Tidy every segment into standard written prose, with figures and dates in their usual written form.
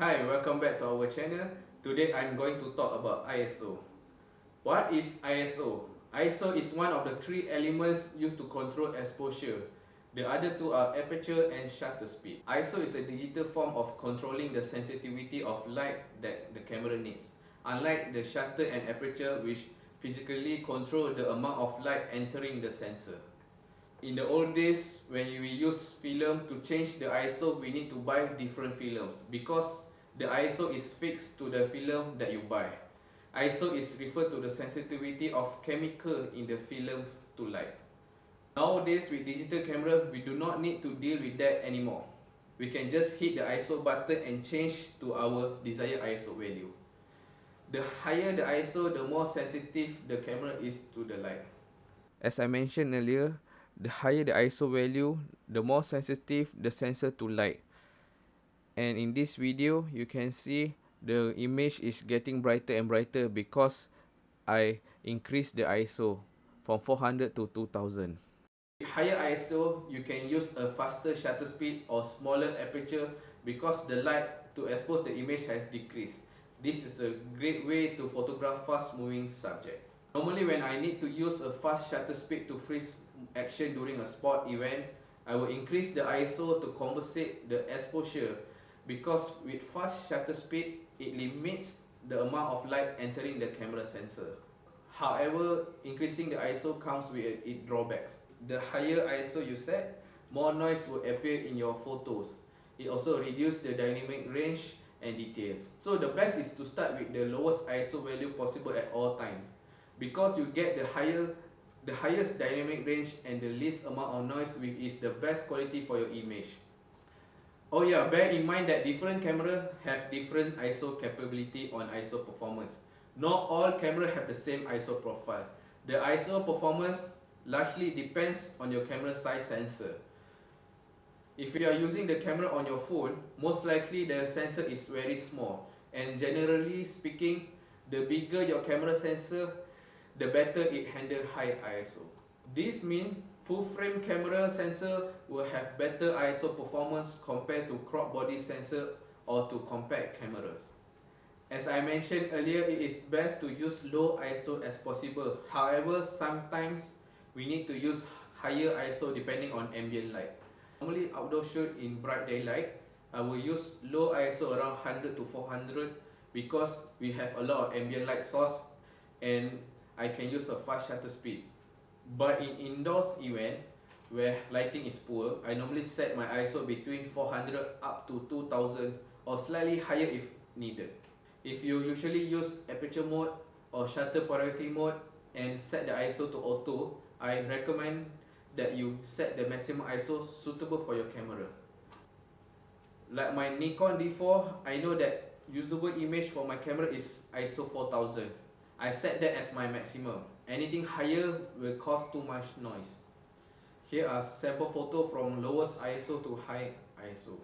Hi, welcome back to our channel. Today I'm going to talk about ISO. What is ISO? ISO is one of the three elements used to control exposure. The other two are aperture and shutter speed. ISO is a digital form of controlling the sensitivity of light that the camera needs. Unlike the shutter and aperture, which physically control the amount of light entering the sensor. In the old days, when we use film to change the ISO, we need to buy different films because the ISO is fixed to the film that you buy. ISO is referred to the sensitivity of chemical in the film to light. Nowadays, with digital camera, we do not need to deal with that anymore. We can just hit the ISO button and change to our desired ISO value. The higher the ISO, the more sensitive the camera is to the light. As I mentioned earlier, the higher the ISO value, the more sensitive the sensor to light. And in this video, you can see the image is getting brighter and brighter because I increased the ISO from 400 to 2000. With higher ISO, you can use a faster shutter speed or smaller aperture because the light to expose the image has decreased. This is a great way to photograph fast moving subject. Normally when I need to use a fast shutter speed to freeze action during a sport event, I will increase the ISO to compensate the exposure because with fast shutter speed, it limits the amount of light entering the camera sensor. However, increasing the ISO comes with its drawbacks. The higher ISO you set, more noise will appear in your photos. It also reduces the dynamic range and details. So the best is to start with the lowest ISO value possible at all times, because you get the highest dynamic range and the least amount of noise, which is the best quality for your image. Oh yeah, bear in mind that different cameras have different ISO capability on ISO performance. Not all cameras have the same ISO profile. The ISO performance largely depends on your camera size sensor. If you are using the camera on your phone, most likely the sensor is very small, and generally speaking, the bigger your camera sensor, the better it handles high ISO. This means full frame camera sensor will have better ISO performance compared to crop body sensor or to compact cameras. As I mentioned earlier, it is best to use low ISO as possible. However, sometimes we need to use higher ISO depending on ambient light. Normally outdoor shoot in bright daylight, I will use low ISO around 100 to 400 because we have a lot of ambient light source and I can use a fast shutter speed. But in indoors event where lighting is poor, I normally set my ISO between 400 up to 2000 or slightly higher if needed. If you usually use aperture mode or shutter priority mode and set the ISO to auto, I recommend that you set the maximum ISO suitable for your camera. Like my Nikon D4, I know that usable image for my camera is ISO 4000. I set that as my maximum. Anything higher will cause too much noise. Here are sample photo from lowest ISO to high ISO.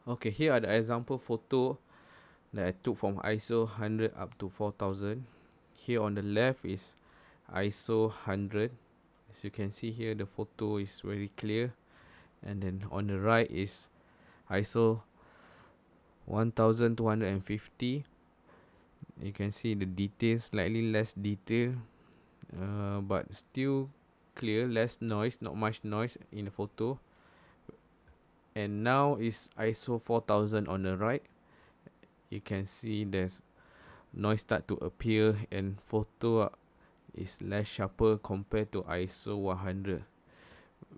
Okay, here are the example photo that I took from ISO 100 up to 4000. Here on the left is ISO 100. As you can see here, the photo is very clear. And then on the right is ISO 1250. You can see the details slightly less detail, but still clear, less noise, not much noise in the photo. And now is ISO 4000 on the right. You can see there's noise start to appear and photo is less sharper compared to ISO 100,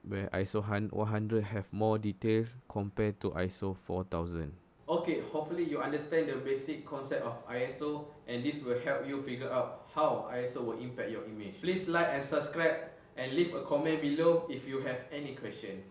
where ISO 100 have more detail compared to ISO 4000. Okay, hopefully you understand the basic concept of ISO, and this will help you figure out how ISO will impact your image. Please like and subscribe and leave a comment below if you have any question.